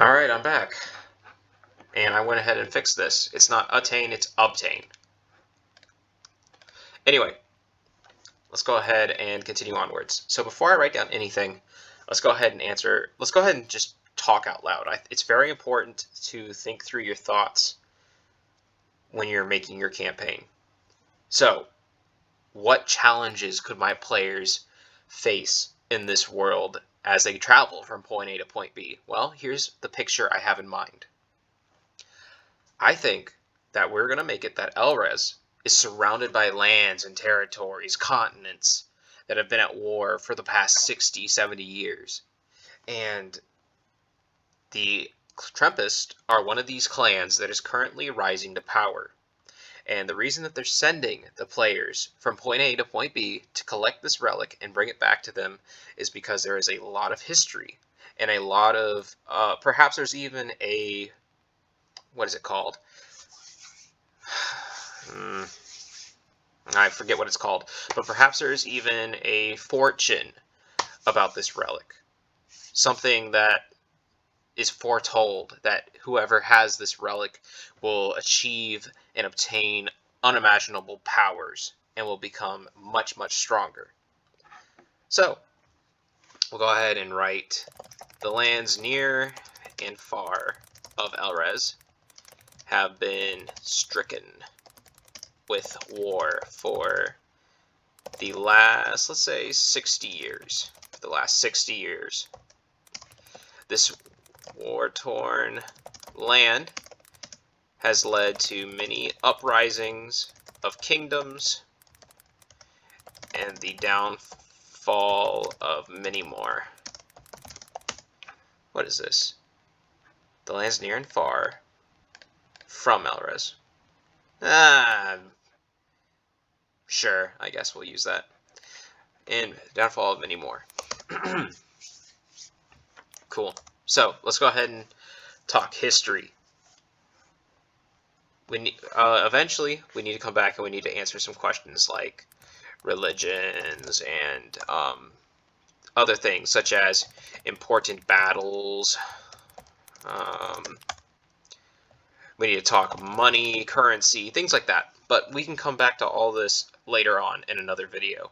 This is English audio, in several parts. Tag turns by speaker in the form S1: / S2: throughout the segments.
S1: Alright, I'm back. And I went ahead and fixed this. It's not attain, it's obtain. Anyway, let's go ahead and continue onwards. So before I write down anything, let's go ahead and just talk out loud. It's very important to think through your thoughts when you're making your campaign. So, what challenges could my players face in this world as they travel from point A to point B? Well, here's the picture I have in mind. I think that we're going to make it that Elrez is surrounded by lands and territories, continents that have been at war for the past 60, 70 years. And the Trempest are one of these clans that is currently rising to power. And the reason that they're sending the players from point A to point B to collect this relic and bring it back to them is because there is a lot of history and a lot of, perhaps there's even a, what is it called? I forget what it's called, but perhaps there's even a fortune about this relic. Something that is foretold that whoever has this relic will achieve and obtain unimaginable powers and will become much, much stronger. So, we'll go ahead and write the lands near and far of Elrez have been stricken with war for the last, let's say, 60 years. For the last 60 years. This war-torn land has led to many uprisings of kingdoms and the downfall of many more. What is this? The lands near and far from Elrez. Sure, I guess we'll use that. And downfall of many more. Cool. So, let's go ahead and talk history. Eventually, we need to come back and we need to answer some questions like religions and other things, such as important battles. We need to talk money, currency, things like that. But we can come back to all this later on in another video.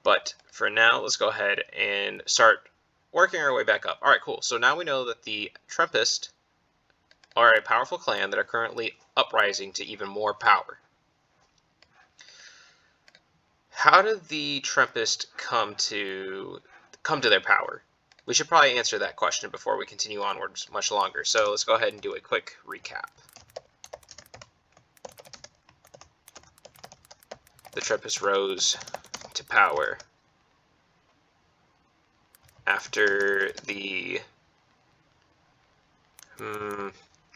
S1: But for now, let's go ahead and start working our way back up. Alright, cool. So now we know that the Trempest are a powerful clan that are currently uprising to even more power. How did the Trempest come to their power? We should probably answer that question before we continue onwards much longer. So let's go ahead and do a quick recap. The Trempest rose to power after the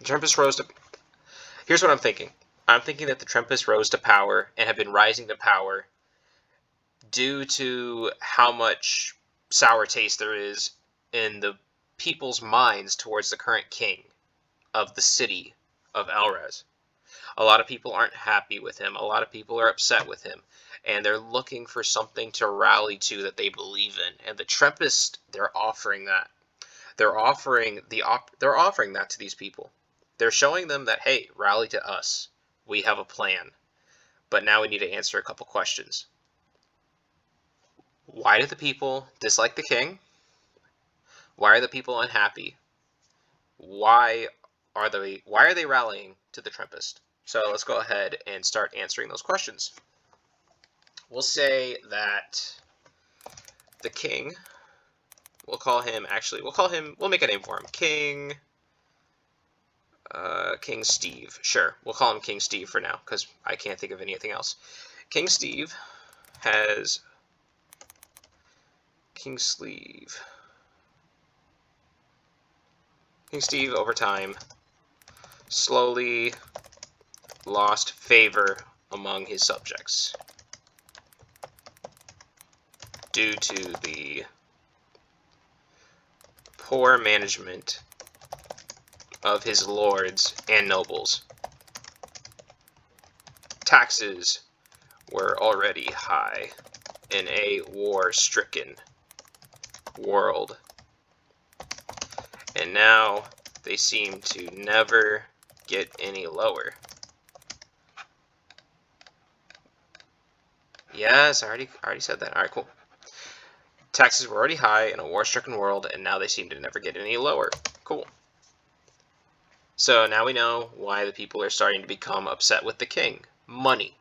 S1: Trempest rose to... Here's what I'm thinking. I'm thinking that the Trempest rose to power and have been rising to power due to how much sour taste there is in the people's minds towards the current king of the city of Elrez. A lot of people aren't happy with him. A lot of people are upset with him. And they're looking for something to rally to that they believe in. And the Trempest, they're offering that. They're offering that to these people. They're showing them that, hey, rally to us. We have a plan. But now we need to answer a couple questions. Why do the people dislike the king? Why are the people unhappy? Why are they rallying to the Trempest? So let's go ahead and start answering those questions. We'll say that the king, we'll make a name for him. King Steve. Sure, we'll call him King Steve for now, because I can't think of anything else. King Steve over time slowly lost favor among his subjects due to the poor management of his lords and nobles. Taxes were already high in a war-stricken world, and now they seem to never get any lower. Yes, I already said that. All right, cool. Taxes were already high in a war-stricken world, and now they seem to never get any lower. Cool. So now we know why the people are starting to become upset with the king. Money.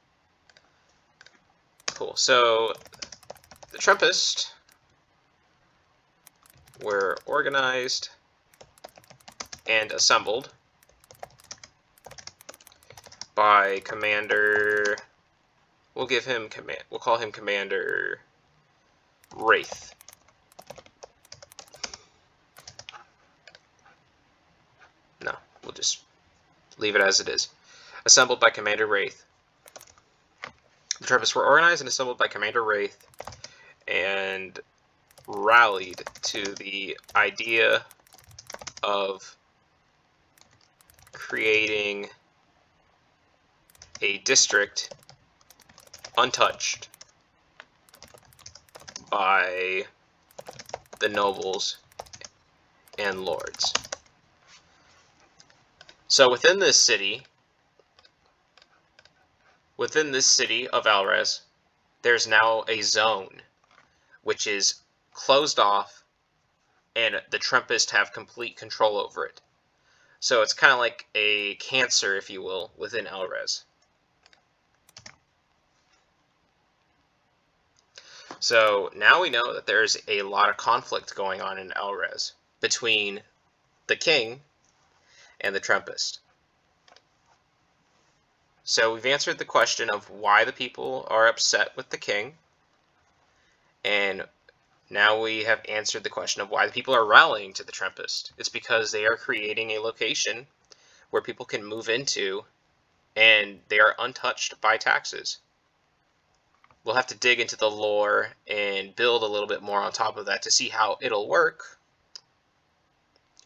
S1: Cool. So the Trumpists were organized and assembled by Commander. We'll call him Commander Wraith. No, we'll just leave it as it is. Assembled by Commander Wraith. The Trumpists were organized and assembled by Commander Wraith and rallied to the idea of creating a district untouched by the nobles and lords. So within this city of Alrez, there's now a zone which is closed off, and the Trumpists have complete control over it. So it's kind of like a cancer, if you will, within Alrez. So now we know that there's a lot of conflict going on in Alrez between the king and the Trumpist. So we've answered the question of why the people are upset with the king, and now we have answered the question of why the people are rallying to the Trumpist. It's because they are creating a location where people can move into, and they are untouched by taxes. We'll have to dig into the lore and build a little bit more on top of that to see how it'll work,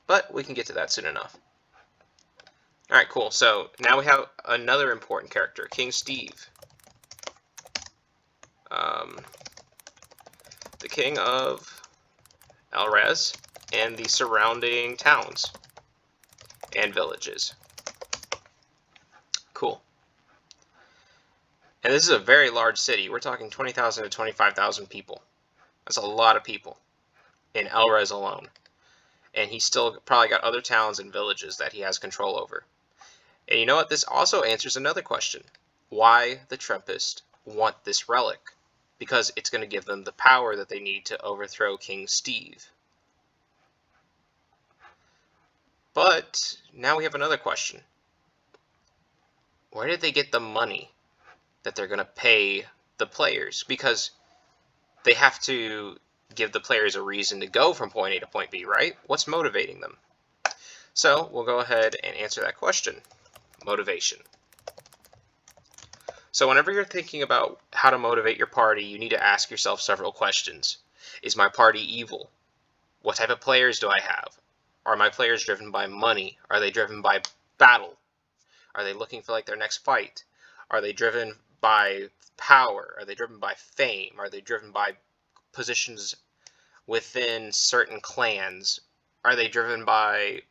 S1: but we can get to that soon enough. Alright, cool. So now we have another important character, King Steve. The king of Alrez and the surrounding towns and villages. Cool. And this is a very large city. We're talking 20,000 to 25,000 people. That's a lot of people in Alrez alone. And he's still probably got other towns and villages that he has control over. And you know what? This also answers another question. Why the Trumpists want this relic? Because it's going to give them the power that they need to overthrow King Steve. But now we have another question. Where did they get the money that they're going to pay the players? Because they have to give the players a reason to go from point A to point B, right? What's motivating them? So we'll go ahead and answer that question. Motivation. So whenever you're thinking about how to motivate your party, you need to ask yourself several questions. Is my party evil? What type of players do I have? Are my players driven by money? Are they driven by battle? Are they looking for like their next fight? Are they driven by power? Are they driven by fame? Are they driven by positions within certain clans? Are they driven by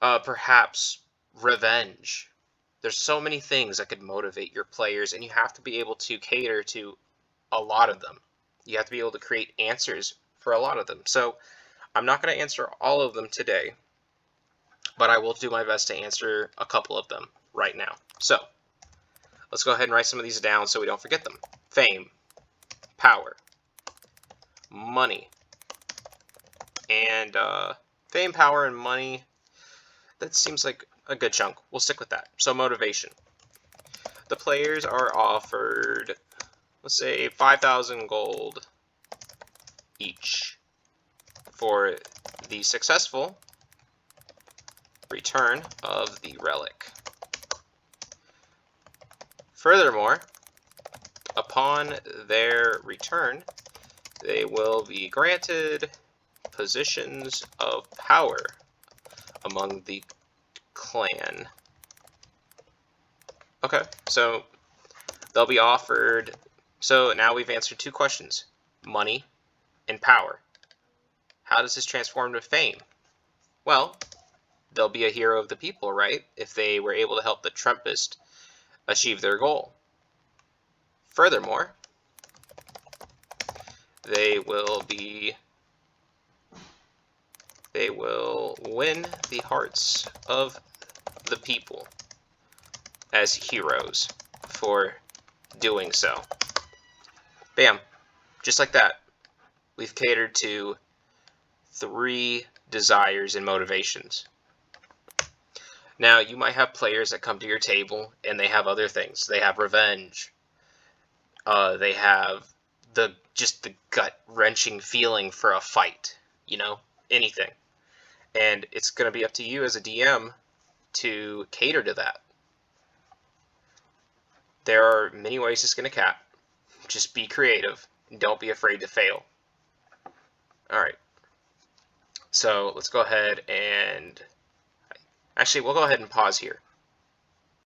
S1: perhaps revenge? There's so many things that could motivate your players, and you have to be able to cater to a lot of them. You have to be able to create answers for a lot of them. So I'm not going to answer all of them today, but I will do my best to answer a couple of them right now. So let's go ahead and write some of these down so we don't forget them. Fame, power, money, and fame, power, and money. That seems like a good chunk. We'll stick with that. So motivation. The players are offered, let's say, 5,000 gold each for the successful return of the relic. Furthermore, upon their return, they will be granted positions of power among the clan. Okay, so they'll be offered. So now we've answered two questions: money and power. How does this transform to fame? Well, they'll be a hero of the people, right? If they were able to help the Trumpist achieve their goal. Furthermore, they will win the hearts of the people as heroes for doing so. Bam. Just like that. We've catered to 3 desires and motivations. Now, you might have players that come to your table and they have other things. They have revenge. They have just the gut-wrenching feeling for a fight. You know, anything. And it's going to be up to you as a DM to cater to that. There are many ways to skin a cat. Just be creative. And don't be afraid to fail. Alright. So let's go ahead and... Actually, we'll go ahead and pause here.